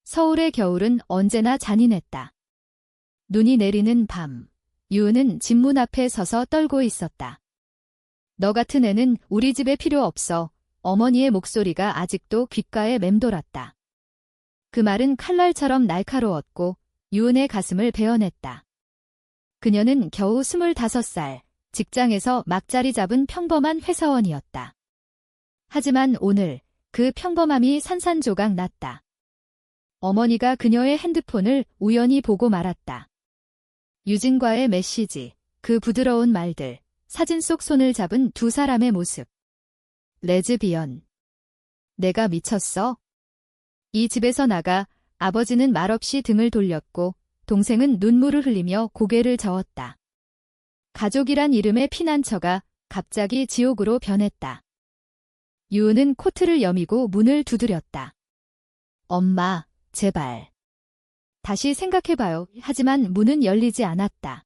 서울의 겨울은 언제나 잔인했다. 눈이 내리는 밤, 유은은 집 문 앞에 서서 떨고 있었다. 너 같은 애는 우리 집에 필요 없어. 어머니의 목소리가 아직도 귓가에 맴돌았다. 그 말은 칼날처럼 날카로웠고 유은의 가슴을 베어냈다. 그녀는 겨우 25살, 직장에서 막 자리 잡은 평범한 회사원이었다. 하지만 오늘 그 평범함이 산산조각 났다. 어머니가 그녀의 핸드폰을 우연히 보고 말았다. 유진과의 메시지, 그 부드러운 말들, 사진 속 손을 잡은 두 사람의 모습. 레즈비언. 내가 미쳤어? 이 집에서 나가. 아버지는 말없이 등을 돌렸고 동생은 눈물을 흘리며 고개를 저었다. 가족이란 이름의 피난처가 갑자기 지옥으로 변했다. 유은은 코트를 여미고 문을 두드렸다. 엄마, 제발. 다시 생각해봐요. 하지만 문은 열리지 않았다.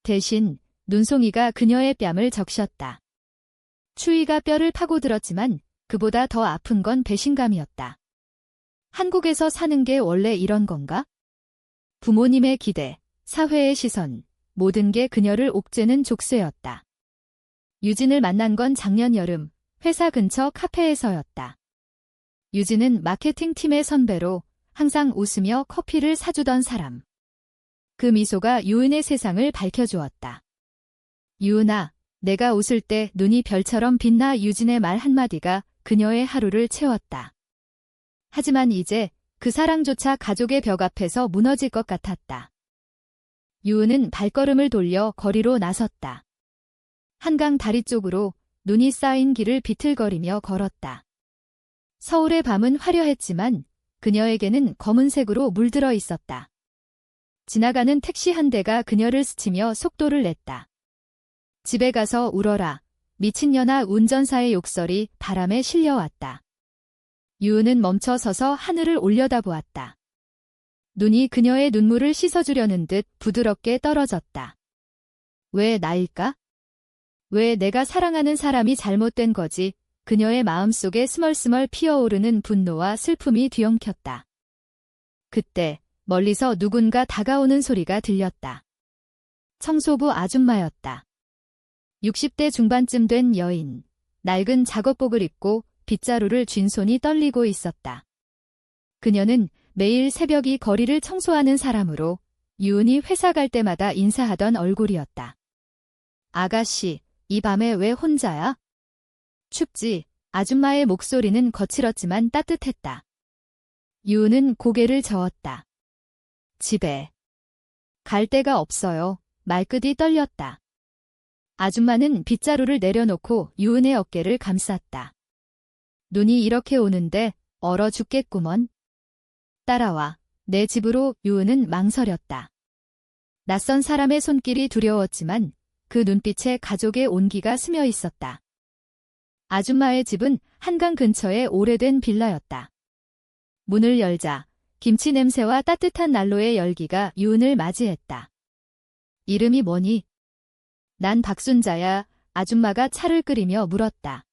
대신 눈송이가 그녀의 뺨을 적셨다. 추위가 뼈를 파고들었지만 그보다 더 아픈 건 배신감이었다. 한국에서 사는 게 원래 이런 건가? 부모님의 기대, 사회의 시선, 모든 게 그녀를 옥죄는 족쇄였다. 유진을 만난 건 작년 여름, 회사 근처 카페에서였다. 유진은 마케팅팀의 선배로 항상 웃으며 커피를 사주던 사람. 그 미소가 유은의 세상을 밝혀주었다. 유은아, 내가 웃을 때 눈이 별처럼 빛나. 유진의 말 한마디가 그녀의 하루를 채웠다. 하지만 이제 그 사랑조차 가족의 벽 앞에서 무너질 것 같았다. 유은은 발걸음을 돌려 거리로 나섰다. 한강 다리 쪽으로 눈이 쌓인 길을 비틀거리며 걸었다. 서울의 밤은 화려했지만 그녀에게는 검은색으로 물들어 있었다. 지나가는 택시 한 대가 그녀를 스치며 속도를 냈다. 집에 가서 울어라. 미친년아. 운전사의 욕설이 바람에 실려왔다. 유은은 멈춰 서서 하늘을 올려다보았다. 눈이 그녀의 눈물을 씻어주려는 듯 부드럽게 떨어졌다. 왜 나일까? 왜 내가 사랑하는 사람이 잘못된 거지? 그녀의 마음속에 스멀스멀 피어오르는 분노와 슬픔이 뒤엉켰다. 그때 멀리서 누군가 다가오는 소리가 들렸다. 청소부 아줌마였다. 60대 중반쯤 된 여인, 낡은 작업복을 입고 빗자루를 쥔 손이 떨리고 있었다. 그녀는 매일 새벽이 거리를 청소하는 사람으로 유은이 회사 갈 때마다 인사하던 얼굴이었다. 아가씨, 이 밤에 왜 혼자야? 춥지? 아줌마의 목소리는 거칠었지만 따뜻했다. 유은은 고개를 저었다. 집에 갈 데가 없어요. 말끝이 떨렸다. 아줌마는 빗자루를 내려놓고 유은의 어깨를 감쌌다. 눈이 이렇게 오는데 얼어 죽겠구먼. 따라와. 내 집으로. 유은은 망설였다. 낯선 사람의 손길이 두려웠지만 그 눈빛에 가족의 온기가 스며 있었다. 아줌마의 집은 한강 근처의 오래된 빌라였다. 문을 열자 김치 냄새와 따뜻한 난로의 열기가 유은을 맞이했다. 이름이 뭐니? 난 박순자야. 아줌마가 차를 끓이며 물었다.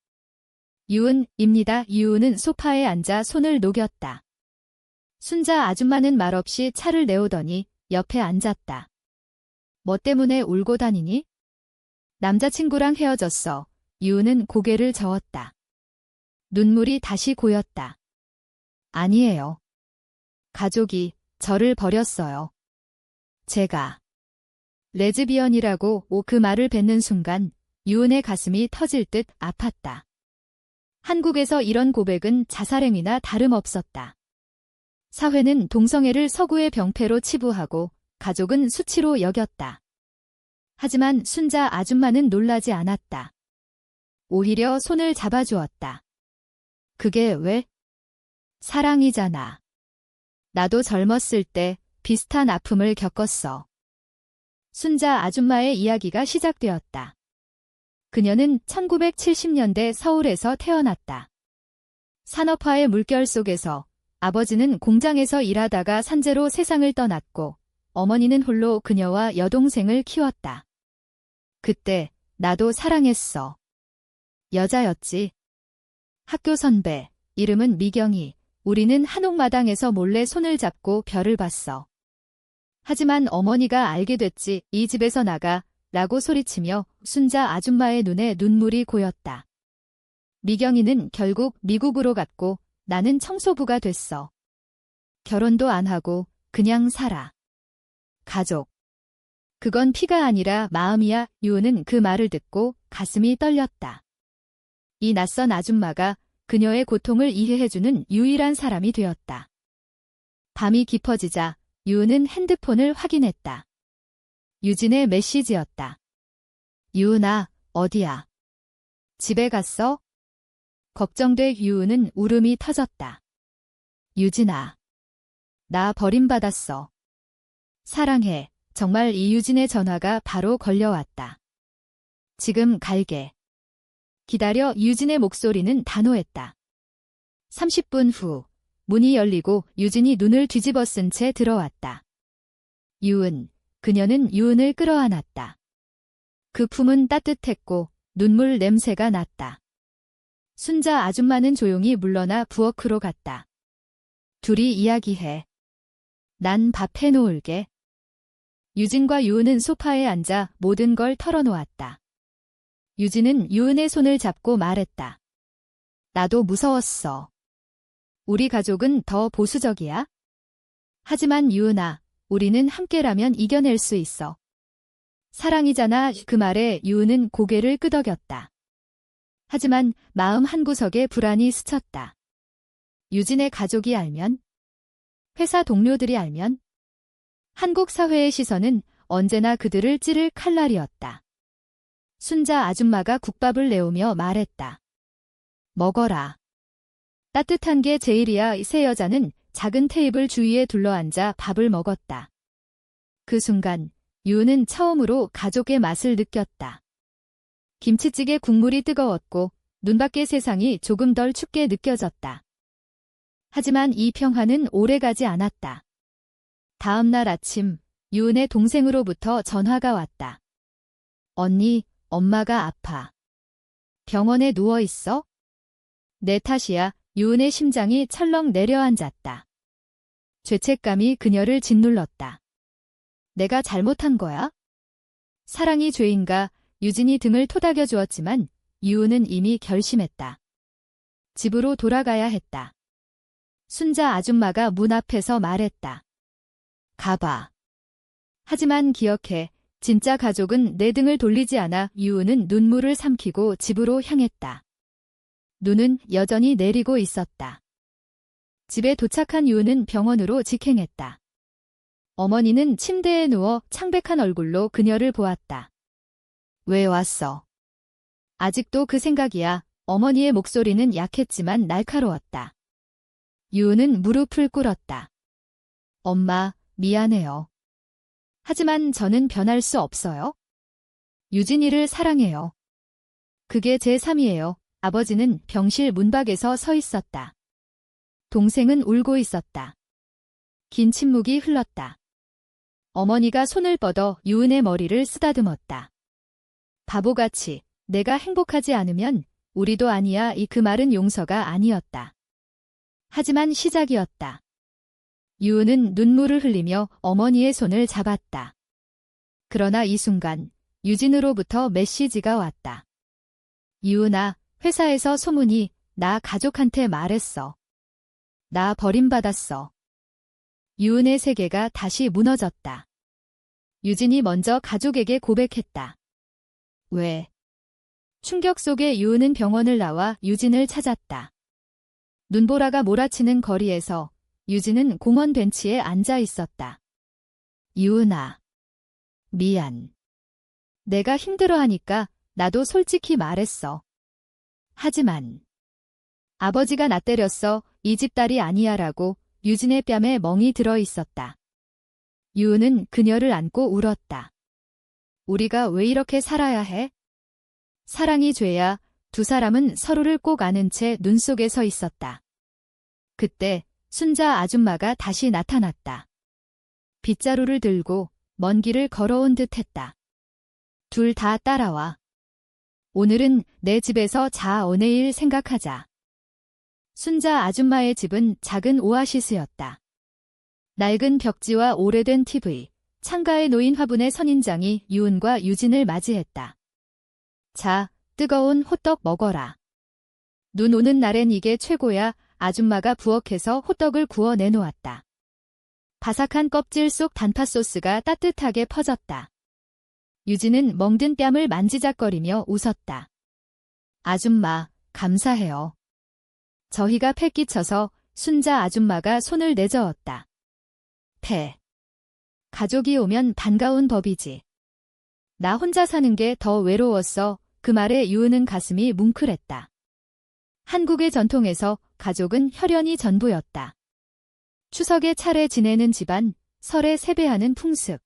유은입니다. 유은은 소파에 앉아 손을 녹였다. 순자 아줌마는 말없이 차를 내오더니 옆에 앉았다. 뭐 때문에 울고 다니니? 남자친구랑 헤어졌어. 유은은 고개를 저었다. 눈물이 다시 고였다. 아니에요. 가족이 저를 버렸어요. 제가 레즈비언이라고. 그 말을 뱉는 순간 유은의 가슴이 터질 듯 아팠다. 한국에서 이런 고백은 자살행위나 다름없었다. 사회는 동성애를 서구의 병폐로 치부하고 가족은 수치로 여겼다. 하지만 순자 아줌마는 놀라지 않았다. 오히려 손을 잡아주었다. 그게 왜? 사랑이잖아. 나도 젊었을 때 비슷한 아픔을 겪었어. 순자 아줌마의 이야기가 시작되었다. 그녀는 1970년대 서울에서 태어났다. 산업화의 물결 속에서 아버지는 공장에서 일하다가 산재로 세상을 떠났고 어머니는 홀로 그녀와 여동생을 키웠다. 그때 나도 사랑했어. 여자였지. 학교 선배, 이름은 미경이, 우리는 한옥마당에서 몰래 손을 잡고 별을 봤어. 하지만 어머니가 알게 됐지. 이 집에서 나가 라고 소리치며 순자 아줌마의 눈에 눈물이 고였다. 미경이는 결국 미국으로 갔고 나는 청소부가 됐어. 결혼도 안 하고 그냥 살아. 가족. 그건 피가 아니라 마음이야. 유은은 그 말을 듣고 가슴이 떨렸다. 이 낯선 아줌마가 그녀의 고통을 이해해주는 유일한 사람이 되었다. 밤이 깊어지자 유은은 핸드폰을 확인했다. 유진의 메시지였다. 유은아, 어디야? 집에 갔어? 걱정돼. 유은은 울음이 터졌다. 유진아, 나 버림받았어. 사랑해. 정말 이유진의 전화가 바로 걸려왔다. 지금 갈게. 기다려. 유진의 목소리는 단호했다. 30분 후 문이 열리고 유진이 눈을 뒤집어 쓴 채 들어왔다. 유은. 그녀는 유은을 끌어안았다. 그 품은 따뜻했고 눈물 냄새가 났다. 순자 아줌마는 조용히 물러나 부엌으로 갔다. 둘이 이야기해. 난 밥 해놓을게. 유진과 유은은 소파에 앉아 모든 걸 털어놓았다. 유진은 유은의 손을 잡고 말했다. 나도 무서웠어. 우리 가족은 더 보수적이야? 하지만 유은아, 우리는 함께라면 이겨낼 수 있어. 사랑이잖아. 그 말에 유은은 고개를 끄덕였다. 하지만 마음 한구석에 불안이 스쳤다. 유진의 가족이 알면? 회사 동료들이 알면? 한국 사회의 시선은 언제나 그들을 찌를 칼날이었다. 순자 아줌마가 국밥을 내오며 말했다. 먹어라. 따뜻한 게 제일이야. 세 여자는 작은 테이블 주위에 둘러앉아 밥을 먹었다. 그 순간 유은은 처음으로 가족의 맛을 느꼈다. 김치찌개 국물이 뜨거웠고 눈밖의 세상이 조금 덜 춥게 느껴졌다. 하지만 이 평화는 오래가지 않았다. 다음 날 아침 유은의 동생으로부터 전화가 왔다. 언니, 엄마가 아파. 병원에 누워 있어? 내 탓이야. 유은의 심장이 철렁 내려앉았다. 죄책감이 그녀를 짓눌렀다. 내가 잘못한 거야? 사랑이 죄인가? 유진이 등을 토닥여 주었지만 유은은 이미 결심했다. 집으로 돌아가야 했다. 순자 아줌마가 문 앞에서 말했다. 가봐. 하지만 기억해. 진짜 가족은 내 등을 돌리지 않아. 유은은 눈물을 삼키고 집으로 향했다. 눈은 여전히 내리고 있었다. 집에 도착한 유은은 병원으로 직행했다. 어머니는 침대에 누워 창백한 얼굴로 그녀를 보았다. 왜 왔어? 아직도 그 생각이야. 어머니의 목소리는 약했지만 날카로웠다. 유은은 무릎을 꿇었다. 엄마, 미안해요. 하지만 저는 변할 수 없어요. 유진이를 사랑해요. 그게 제 삶이에요. 아버지는 병실 문밖에서 서 있었다. 동생은 울고 있었다. 긴 침묵이 흘렀다. 어머니가 손을 뻗어 유은의 머리를 쓰다듬었다. 바보같이 내가 행복하지 않으면 우리도 아니야. 그 말은 용서가 아니었다. 하지만 시작이었다. 유은은 눈물을 흘리며 어머니의 손을 잡았다. 그러나 이 순간 유진으로부터 메시지가 왔다. 유은아, 회사에서 소문이 나 가족한테 말했어. 나 버림받았어. 유은의 세계가 다시 무너졌다. 유진이 먼저 가족에게 고백했다. 왜? 충격 속에 유은은 병원을 나와 유진을 찾았다. 눈보라가 몰아치는 거리에서 유진은 공원 벤치에 앉아 있었다. 유은아, 미안. 내가 힘들어하니까 나도 솔직히 말했어. 하지만 아버지가 나 때렸어. 이 집 딸이 아니야라고 유진의 뺨에 멍이 들어 있었다. 유은은 그녀를 안고 울었다. 우리가 왜 이렇게 살아야 해? 사랑이 죄야. 두 사람은 서로를 꼭 안은 채 눈 속에 서 있었다. 그때 순자 아줌마가 다시 나타났다. 빗자루를 들고 먼 길을 걸어온 듯 했다. 둘 다 따라와. 오늘은 내 집에서 자. 내일 생각하자. 순자 아줌마의 집은 작은 오아시스였다. 낡은 벽지와 오래된 TV, 창가에 놓인 화분의 선인장이 유은과 유진을 맞이했다. 자, 뜨거운 호떡 먹어라. 눈 오는 날엔 이게 최고야. 아줌마가 부엌에서 호떡을 구워 내놓았다. 바삭한 껍질 속 단팥 소스가 따뜻하게 퍼졌다. 유진은 멍든 뺨을 만지작거리며 웃었다. 아줌마, 감사해요. 저희가 패 끼쳐서 순자 아줌마가 손을 내저었다. 패. 가족이 오면 반가운 법이지. 나 혼자 사는 게 더 외로웠어. 그 말에 유은은 가슴이 뭉클했다. 한국의 전통에서 가족은 혈연이 전부였다. 추석에 차례 지내는 집안, 설에 세배하는 풍습.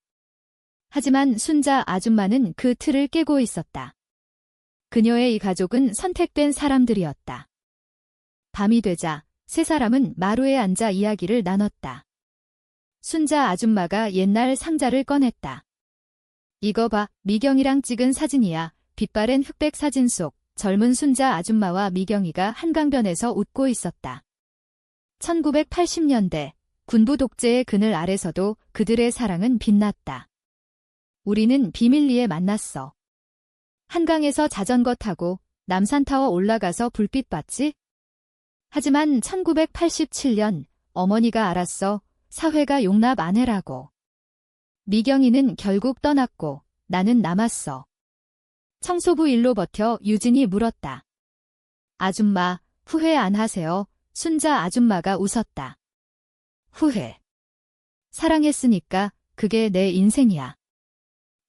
하지만 순자 아줌마는 그 틀을 깨고 있었다. 그녀의 이 가족은 선택된 사람들이었다. 밤이 되자 세 사람은 마루에 앉아 이야기를 나눴다. 순자 아줌마가 옛날 상자를 꺼냈다. 이거 봐, 미경이랑 찍은 사진이야. 빛바랜 흑백 사진 속 젊은 순자 아줌마와 미경이가 한강변에서 웃고 있었다. 1980년대 군부 독재의 그늘 아래서도 그들의 사랑은 빛났다. 우리는 비밀리에 만났어. 한강에서 자전거 타고 남산타워 올라가서 불빛 봤지? 하지만 1987년 어머니가 알았어. 사회가 용납 안 해라고. 미경이는 결국 떠났고 나는 남았어. 청소부 일로 버텨 유진이 물었다. 아줌마, 후회 안 하세요? 순자 아줌마가 웃었다. 후회. 사랑했으니까 그게 내 인생이야.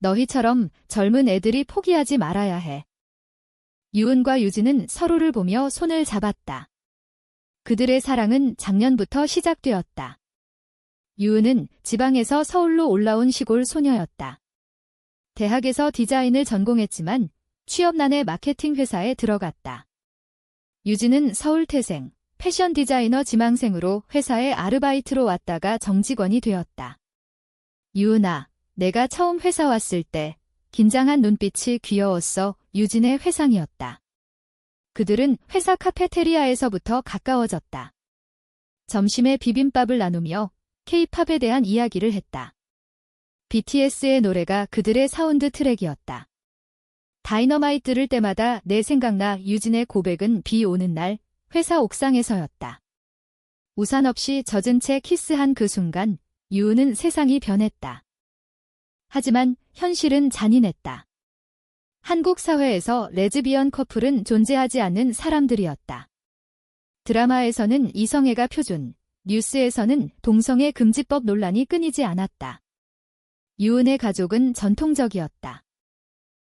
너희처럼 젊은 애들이 포기하지 말아야 해. 유은과 유진은 서로를 보며 손을 잡았다. 그들의 사랑은 작년부터 시작되었다. 유은은 지방에서 서울로 올라온 시골 소녀였다. 대학에서 디자인을 전공했지만 취업난에 마케팅 회사에 들어갔다. 유진은 서울태생, 패션 디자이너 지망생으로 회사에 아르바이트로 왔다가 정직원이 되었다. 유은아, 내가 처음 회사 왔을 때 긴장한 눈빛이 귀여웠어. 유진의 회상이었다. 그들은 회사 카페테리아에서부터 가까워졌다. 점심에 비빔밥을 나누며 K-팝에 대한 이야기를 했다. BTS의 노래가 그들의 사운드 트랙이었다. 다이너마이트 들을 때마다 내 생각나. 유진의 고백은 비 오는 날 회사 옥상에서였다. 우산 없이 젖은 채 키스한 그 순간 유은은 세상이 변했다. 하지만 현실은 잔인했다. 한국 사회에서 레즈비언 커플은 존재하지 않는 사람들이었다. 드라마에서는 이성애가 표준, 뉴스에서는 동성애 금지법 논란이 끊이지 않았다. 유은의 가족은 전통적이었다.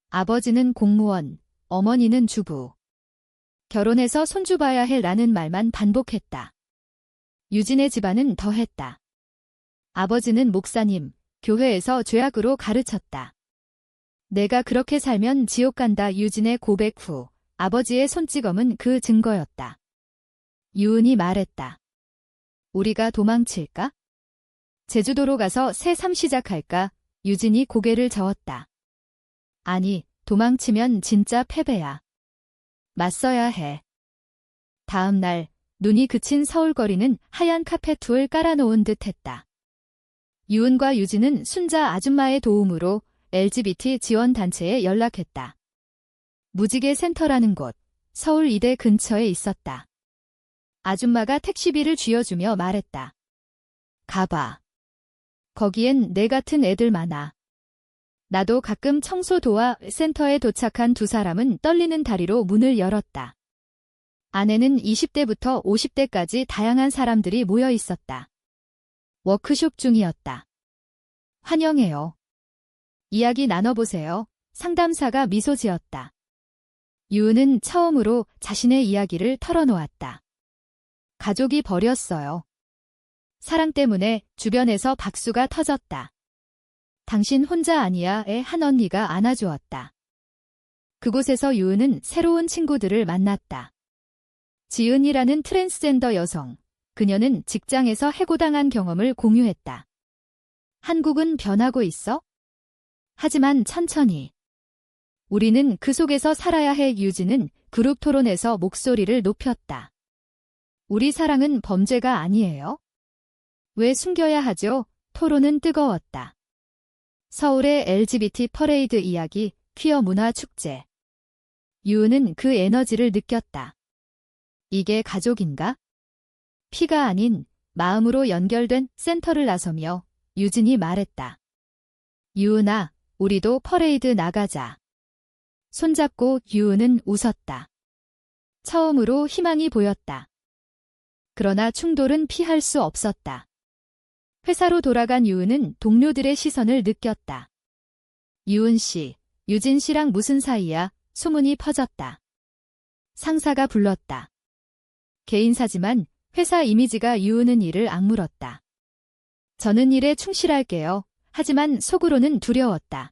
아버지는 공무원, 어머니는 주부. 결혼해서 손주 봐야 해 라는 말만 반복했다. 유진의 집안은 더했다. 아버지는 목사님, 교회에서 죄악으로 가르쳤다. 내가 그렇게 살면 지옥 간다. 유진의 고백 후 아버지의 손찌검은 그 증거였다. 유은이 말했다. 우리가 도망칠까? 제주도로 가서 새 삶 시작할까? 유진이 고개를 저었다. 아니, 도망치면 진짜 패배야. 맞서야 해. 다음 날 눈이 그친 서울거리는 하얀 카페트를 깔아놓은 듯했다. 유은과 유진은 순자 아줌마의 도움으로 LGBT 지원단체에 연락했다. 무지개 센터라는 곳, 서울 이대 근처에 있었다. 아줌마가 택시비를 쥐어주며 말했다. 가봐. 거기엔 내 같은 애들 많아. 나도 가끔 청소 도와. 센터에 도착한 두 사람은 떨리는 다리로 문을 열었다. 안에는 20대부터 50대까지 다양한 사람들이 모여 있었다. 워크숍 중이었다. 환영해요. 이야기 나눠보세요. 상담사가 미소 지었다. 유은은 처음으로 자신의 이야기를 털어놓았다. 가족이 버렸어요. 사랑 때문에 주변에서 박수가 터졌다. 당신 혼자 아니야의 한 언니가 안아주었다. 그곳에서 유은은 새로운 친구들을 만났다. 지은이라는 트랜스젠더 여성. 그녀는 직장에서 해고당한 경험을 공유했다. 한국은 변하고 있어? 하지만 천천히. 우리는 그 속에서 살아야 해. 유진은 그룹 토론에서 목소리를 높였다. 우리 사랑은 범죄가 아니에요? 왜 숨겨야 하죠? 토론은 뜨거웠다. 서울의 LGBT 퍼레이드 이야기, 퀴어 문화 축제. 유은은 그 에너지를 느꼈다. 이게 가족인가? 피가 아닌 마음으로 연결된 센터를 나서며 유진이 말했다. 유은아, 우리도 퍼레이드 나가자. 손잡고 유은은 웃었다. 처음으로 희망이 보였다. 그러나 충돌은 피할 수 없었다. 회사로 돌아간 유은은 동료들의 시선을 느꼈다. 유은 씨, 유진 씨랑 무슨 사이야? 소문이 퍼졌다. 상사가 불렀다. 개인사지만 회사 이미지가 유은은 이를 악물었다. 저는 일에 충실할게요. 하지만 속으로는 두려웠다.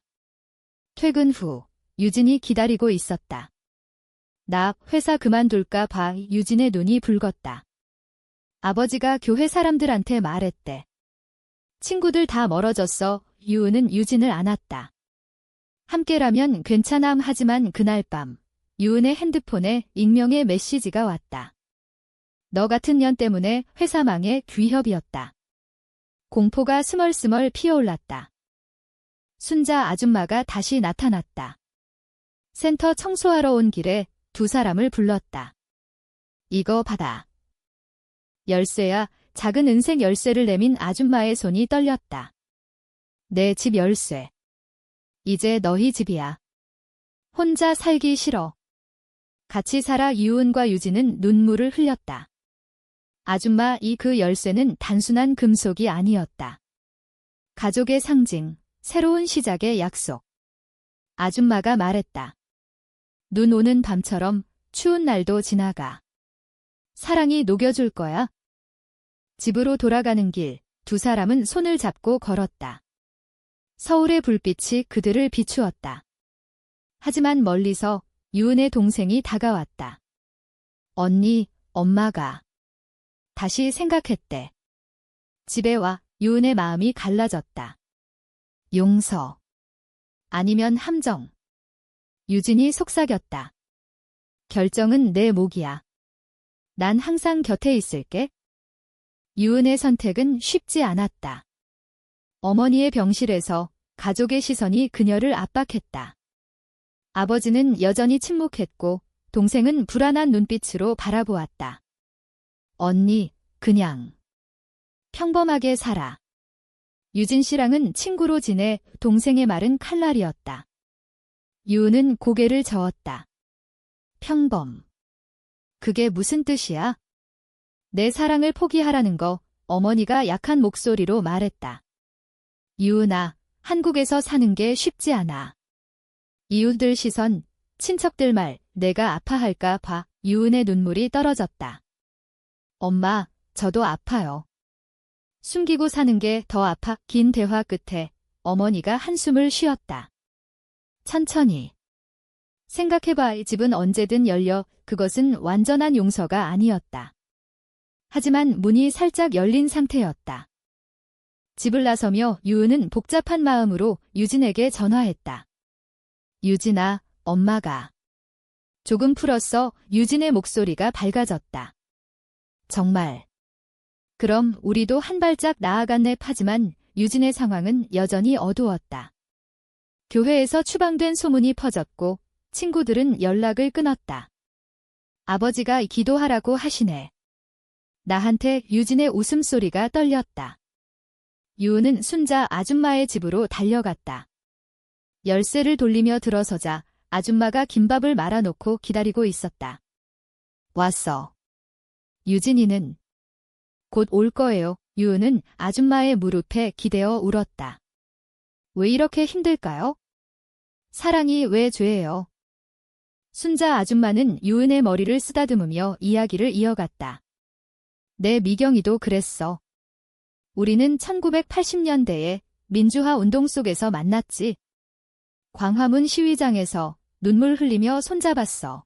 퇴근 후 유진이 기다리고 있었다. 나 회사 그만둘까 봐. 유진의 눈이 붉었다. 아버지가 교회 사람들한테 말했대. 친구들 다 멀어졌어. 유은은 유진을 안았다. 함께라면 괜찮아. 하지만 그날 밤 유은의 핸드폰에 익명의 메시지가 왔다. 너 같은 년 때문에 회사 망해. 귀협이었다. 공포가 스멀스멀 피어올랐다. 순자 아줌마가 다시 나타났다. 센터 청소하러 온 길에 두 사람을 불렀다. 이거 받아. 열쇠야. 작은 은색 열쇠를 내민 아줌마의 손이 떨렸다. 내 집 열쇠. 이제 너희 집이야. 혼자 살기 싫어. 같이 살아. 유은과 유진은 눈물을 흘렸다. 아줌마, 그 열쇠는 단순한 금속이 아니었다. 가족의 상징, 새로운 시작의 약속. 아줌마가 말했다. 눈 오는 밤처럼 추운 날도 지나가. 사랑이 녹여줄 거야. 집으로 돌아가는 길, 두 사람은 손을 잡고 걸었다. 서울의 불빛이 그들을 비추었다. 하지만 멀리서 유은의 동생이 다가왔다. 언니, 엄마가. 다시 생각했대. 집에 와. 유은의 마음이 갈라졌다. 용서. 아니면 함정. 유진이 속삭였다. 결정은 내 몫이야. 난 항상 곁에 있을게. 유은의 선택은 쉽지 않았다. 어머니의 병실에서 가족의 시선이 그녀를 압박했다. 아버지는 여전히 침묵했고 동생은 불안한 눈빛으로 바라보았다. 언니, 그냥 평범하게 살아. 유진 씨랑은 친구로 지내. 동생의 말은 칼날이었다. 유은은 고개를 저었다. 평범. 그게 무슨 뜻이야? 내 사랑을 포기하라는 거. 어머니가 약한 목소리로 말했다. 유은아, 한국에서 사는 게 쉽지 않아. 이웃들 시선, 친척들 말, 내가 아파할까 봐. 유은의 눈물이 떨어졌다. 엄마, 저도 아파요. 숨기고 사는 게 더 아파. 긴 대화 끝에 어머니가 한숨을 쉬었다. 천천히. 생각해봐. 집은 언제든 열려. 그것은 완전한 용서가 아니었다. 하지만 문이 살짝 열린 상태였다. 집을 나서며 유은은 복잡한 마음으로 유진에게 전화했다. 유진아, 엄마가. 조금 풀었어. 유진의 목소리가 밝아졌다. 정말. 그럼 우리도 한 발짝 나아갔네. 하지만 유진의 상황은 여전히 어두웠다. 교회에서 추방된 소문이 퍼졌고 친구들은 연락을 끊었다. 아버지가 기도하라고 하시네. 나한테. 유진의 웃음소리가 떨렸다. 유은은 순자 아줌마의 집으로 달려갔다. 열쇠를 돌리며 들어서자 아줌마가 김밥을 말아놓고 기다리고 있었다. 왔어. 유진이는 곧 올 거예요. 유은은 아줌마의 무릎에 기대어 울었다. 왜 이렇게 힘들까요? 사랑이 왜 죄예요? 순자 아줌마는 유은의 머리를 쓰다듬으며 이야기를 이어갔다. 내 미경이도 그랬어. 우리는 1980년대에 민주화 운동 속에서 만났지. 광화문 시위장에서 눈물 흘리며 손잡았어.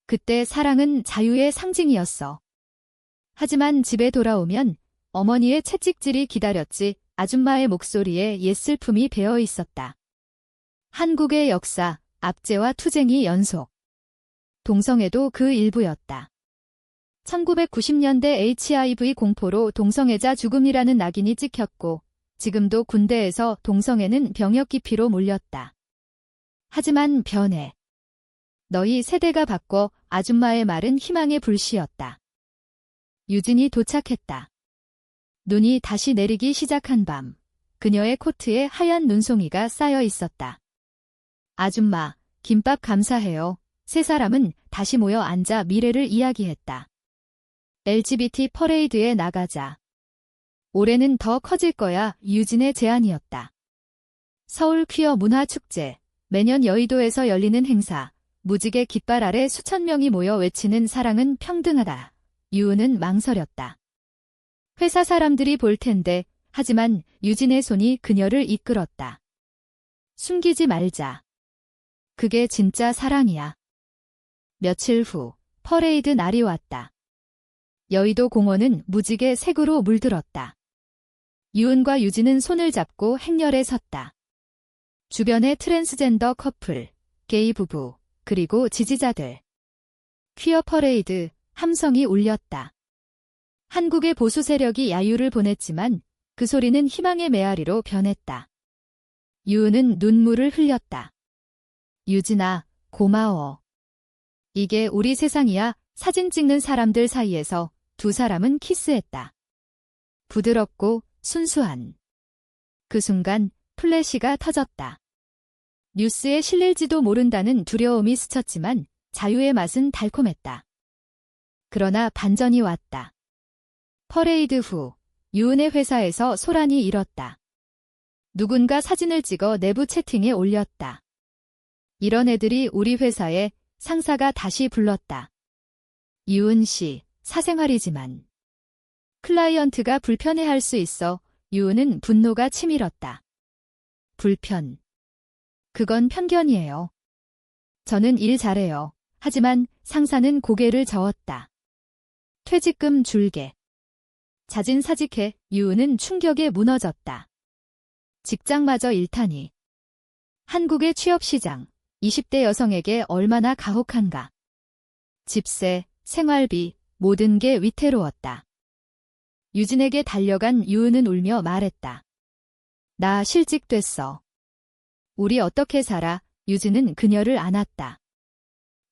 그때 사랑은 자유의 상징이었어. 하지만 집에 돌아오면 어머니의 채찍질이 기다렸지. 아줌마의 목소리에 옛 슬픔이 배어 있었다. 한국의 역사, 압제와 투쟁이 연속. 동성애도 그 일부였다. 1990년대 HIV 공포로 동성애자 죽음이라는 낙인이 찍혔고 지금도 군대에서 동성애는 병역 기피로 몰렸다. 하지만 변해. 너희 세대가 바꿔 아줌마의 말은 희망의 불씨였다. 유진이 도착했다. 눈이 다시 내리기 시작한 밤. 그녀의 코트에 하얀 눈송이가 쌓여 있었다. 아줌마, 김밥 감사해요. 세 사람은 다시 모여 앉아 미래를 이야기했다. LGBT 퍼레이드에 나가자. 올해는 더 커질 거야. 유진의 제안이었다. 서울 퀴어 문화축제. 매년 여의도에서 열리는 행사. 무지개 깃발 아래 수천 명이 모여 외치는 사랑은 평등하다. 유은은 망설였다. 회사 사람들이 볼 텐데. 하지만 유진의 손이 그녀를 이끌었다. 숨기지 말자. 그게 진짜 사랑이야. 며칠 후 퍼레이드 날이 왔다. 여의도 공원은 무지개 색으로 물들었다. 유은과 유진은 손을 잡고 행렬에 섰다. 주변에 트랜스젠더 커플, 게이 부부, 그리고 지지자들. 퀴어 퍼레이드, 함성이 울렸다. 한국의 보수 세력이 야유를 보냈지만 그 소리는 희망의 메아리로 변했다. 유은은 눈물을 흘렸다. 유진아, 고마워. 이게 우리 세상이야. 사진 찍는 사람들 사이에서 두 사람은 키스했다. 부드럽고 순수한. 그 순간 플래시가 터졌다. 뉴스에 실릴지도 모른다는 두려움이 스쳤지만 자유의 맛은 달콤했다. 그러나 반전이 왔다. 퍼레이드 후 유은의 회사에서 소란이 일었다. 누군가 사진을 찍어 내부 채팅에 올렸다. 이런 애들이 우리 회사에 상사가 다시 불렀다. 유은 씨, 사생활이지만. 클라이언트가 불편해할 수 있어. 유은은 분노가 치밀었다. 불편. 그건 편견이에요. 저는 일 잘해요. 하지만 상사는 고개를 저었다. 퇴직금 줄게. 자진 사직해. 유은은 충격에 무너졌다. 직장마저 일타니. 한국의 취업시장, 20대 여성에게 얼마나 가혹한가. 집세, 생활비, 모든 게 위태로웠다. 유진에게 달려간 유은은 울며 말했다. 나 실직됐어. 우리 어떻게 살아? 유진은 그녀를 안았다.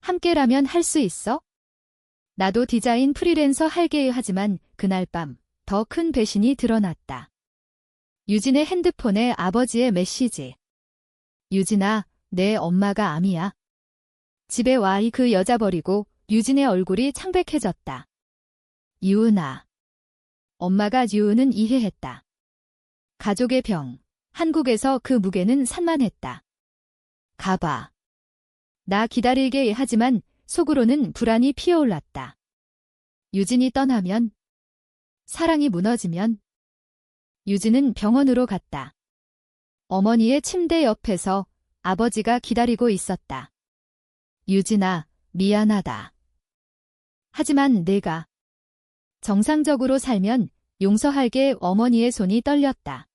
함께라면 할 수 있어? 나도 디자인 프리랜서 할게. 하지만 그날 밤 더 큰 배신이 드러났다. 유진의 핸드폰에 아버지의 메시지. 유진아, 내 엄마가 암이야. 집에 와. 그 여자 버리고 유진의 얼굴이 창백해졌다. 유은아. 엄마가. 유은은 이해했다. 가족의 병. 한국에서 그 무게는 산만했다. 가봐. 나 기다리게. 하지만 속으로는 불안이 피어올랐다. 유진이 떠나면? 사랑이 무너지면? 유진은 병원으로 갔다. 어머니의 침대 옆에서 아버지가 기다리고 있었다. 유진아, 미안하다. 하지만 내가 정상적으로 살면 용서할게. 어머니의 손이 떨렸다.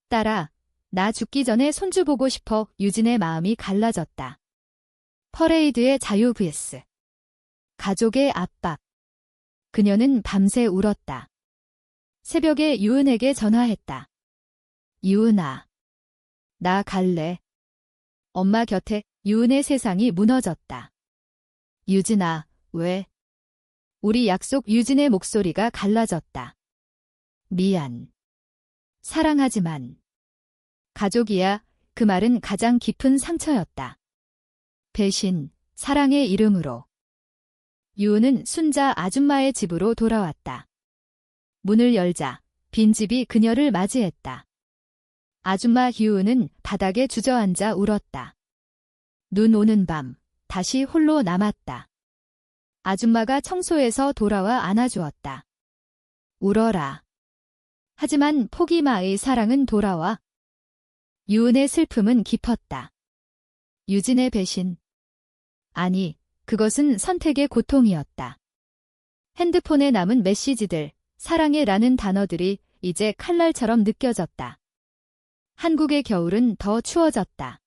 딸아, 나 죽기 전에 손주 보고 싶어. 유진의 마음이 갈라졌다. 퍼레이드의 자유 vs 가족의 압박. 그녀는 밤새 울었다. 새벽에 유은에게 전화했다. 유은아, 나 갈래. 엄마 곁에. 유은의 세상이 무너졌다. 유진아, 왜? 우리 약속. 유진의 목소리가 갈라졌다. 미안. 사랑하지만. 가족이야. 그 말은 가장 깊은 상처였다. 배신, 사랑의 이름으로. 유은은 순자 아줌마의 집으로 돌아왔다. 문을 열자 빈집이 그녀를 맞이했다. 아줌마 유은은 바닥에 주저앉아 울었다. 눈 오는 밤 다시 홀로 남았다. 아줌마가 청소해서 돌아와 안아주었다. 울어라. 하지만 포기마의 사랑은 돌아와. 유은의 슬픔은 깊었다. 유진의 배신. 아니, 그것은 선택의 고통이었다. 핸드폰에 남은 메시지들, 사랑해 라는 단어들이 이제 칼날처럼 느껴졌다. 한국의 겨울은 더 추워졌다.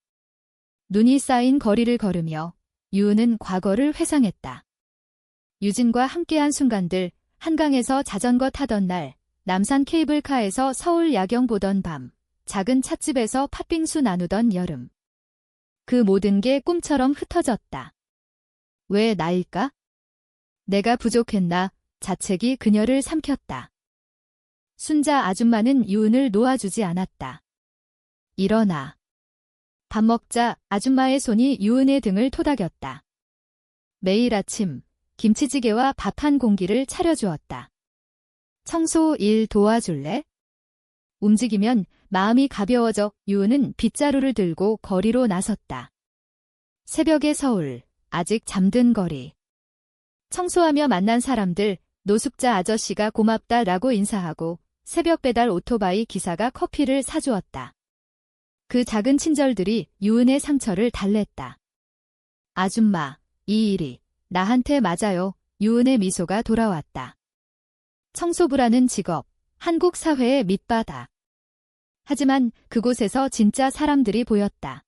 눈이 쌓인 거리를 걸으며 유은은 과거를 회상했다. 유진과 함께한 순간들, 한강에서 자전거 타던 날, 남산 케이블카에서 서울 야경 보던 밤, 작은 찻집에서 팥빙수 나누던 여름. 그 모든 게 꿈처럼 흩어졌다. 왜 나일까? 내가 부족했나? 자책이 그녀를 삼켰다. 순자 아줌마는 유은을 놓아주지 않았다. 일어나. 밥 먹자. 아줌마의 손이 유은의 등을 토닥였다. 매일 아침 김치찌개와 밥 한 공기를 차려주었다. 청소 일 도와줄래? 움직이면 마음이 가벼워져. 유은은 빗자루를 들고 거리로 나섰다. 새벽의 서울, 아직 잠든 거리. 청소하며 만난 사람들, 노숙자 아저씨가 고맙다라고 인사하고 새벽 배달 오토바이 기사가 커피를 사주었다. 그 작은 친절들이 유은의 상처를 달랬다. 아줌마, 이 일이 나한테 맞아요. 유은의 미소가 돌아왔다. 청소부라는 직업, 한국 사회의 밑바닥. 하지만 그곳에서 진짜 사람들이 보였다.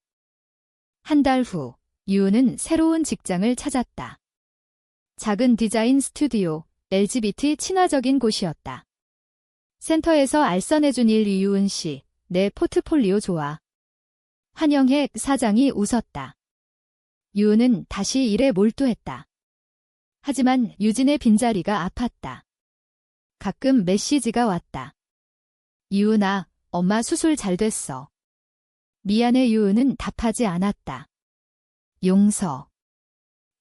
한 달 후, 유은은 새로운 직장을 찾았다. 작은 디자인 스튜디오, LGBT 친화적인 곳이었다. 센터에서 알선해준 일. 이유은 씨, 내 포트폴리오 좋아. 환영해. 사장이 웃었다. 유은은 다시 일에 몰두했다. 하지만 유진의 빈자리가 아팠다. 가끔 메시지가 왔다. 유은아, 엄마 수술 잘 됐어. 미안해. 유은은 답하지 않았다. 용서.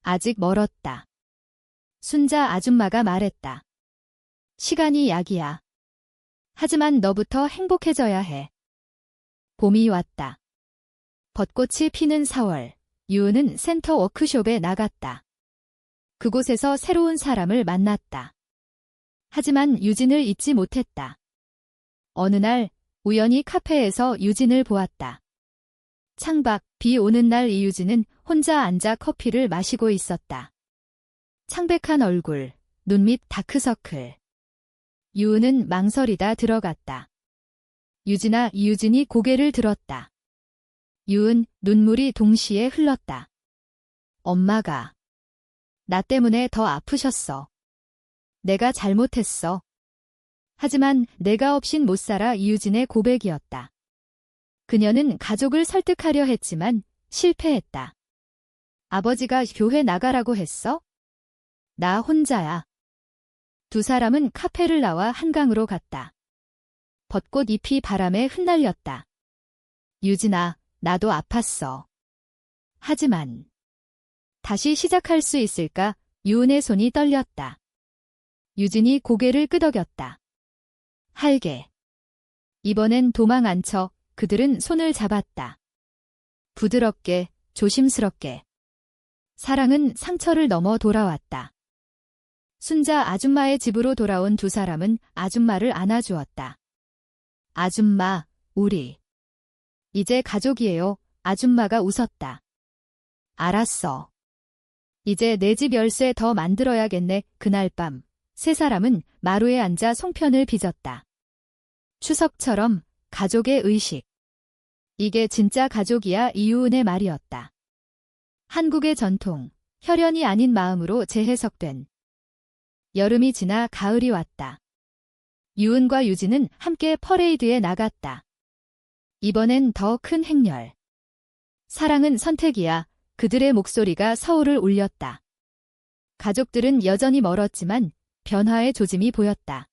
아직 멀었다. 순자 아줌마가 말했다. 시간이 약이야. 하지만 너부터 행복해져야 해. 봄이 왔다. 벚꽃이 피는 4월, 유은은 센터 워크숍에 나갔다. 그곳에서 새로운 사람을 만났다. 하지만 유진을 잊지 못했다. 어느 날 우연히 카페에서 유진을 보았다. 창밖, 비 오는 날 이유진은 혼자 앉아 커피를 마시고 있었다. 창백한 얼굴, 눈 밑 다크서클. 유은은 망설이다 들어갔다. 유진아. 이유진이 고개를 들었다. 유은, 눈물이 동시에 흘렀다. 엄마가 나 때문에 더 아프셨어. 내가 잘못했어. 하지만 내가 없인 못 살아. 이유진의 고백이었다. 그녀는 가족을 설득하려 했지만 실패했다. 아버지가 교회 나가라고 했어? 나 혼자야. 두 사람은 카페를 나와 한강으로 갔다. 벚꽃 잎이 바람에 흩날렸다. 유진아, 나도 아팠어. 하지만 다시 시작할 수 있을까? 유은의 손이 떨렸다. 유진이 고개를 끄덕였다. 할게. 이번엔 도망 안 쳐. 그들은 손을 잡았다. 부드럽게, 조심스럽게. 사랑은 상처를 넘어 돌아왔다. 순자 아줌마의 집으로 돌아온 두 사람은 아줌마를 안아주었다. 아줌마, 우리 이제 가족이에요. 아줌마가 웃었다. 알았어. 이제 내 집 열쇠 더 만들어야겠네. 그날 밤, 세 사람은 마루에 앉아 송편을 빚었다. 추석처럼 가족의 의식. 이게 진짜 가족이야. 이유은의 말이었다. 한국의 전통, 혈연이 아닌 마음으로 재해석된. 여름이 지나 가을이 왔다. 유은과 유진은 함께 퍼레이드에 나갔다. 이번엔 더 큰 행렬. 사랑은 선택이야. 그들의 목소리가 서울을 울렸다. 가족들은 여전히 멀었지만 변화의 조짐이 보였다.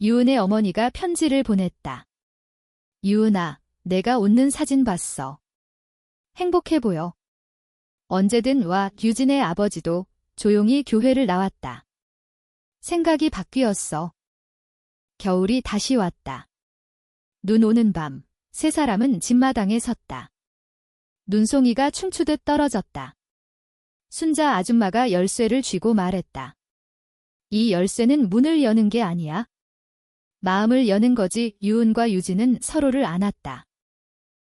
유은의 어머니가 편지를 보냈다. 유은아, 내가 웃는 사진 봤어. 행복해 보여. 언제든 와. 유진의 아버지도 조용히 교회를 나왔다. 생각이 바뀌었어. 겨울이 다시 왔다. 눈 오는 밤, 세 사람은 집마당에 섰다. 눈송이가 춤추듯 떨어졌다. 순자 아줌마가 열쇠를 쥐고 말했다. 이 열쇠는 문을 여는 게 아니야. 마음을 여는 거지. 유은과 유진은 서로를 안았다.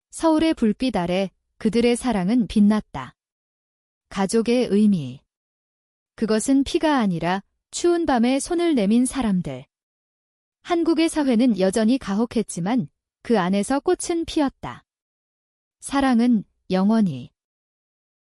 서울의 불빛 아래 그들의 사랑은 빛났다. 가족의 의미. 그것은 피가 아니라 추운 밤에 손을 내민 사람들. 한국의 사회는 여전히 가혹했지만 그 안에서 꽃은 피었다. 사랑은 영원히.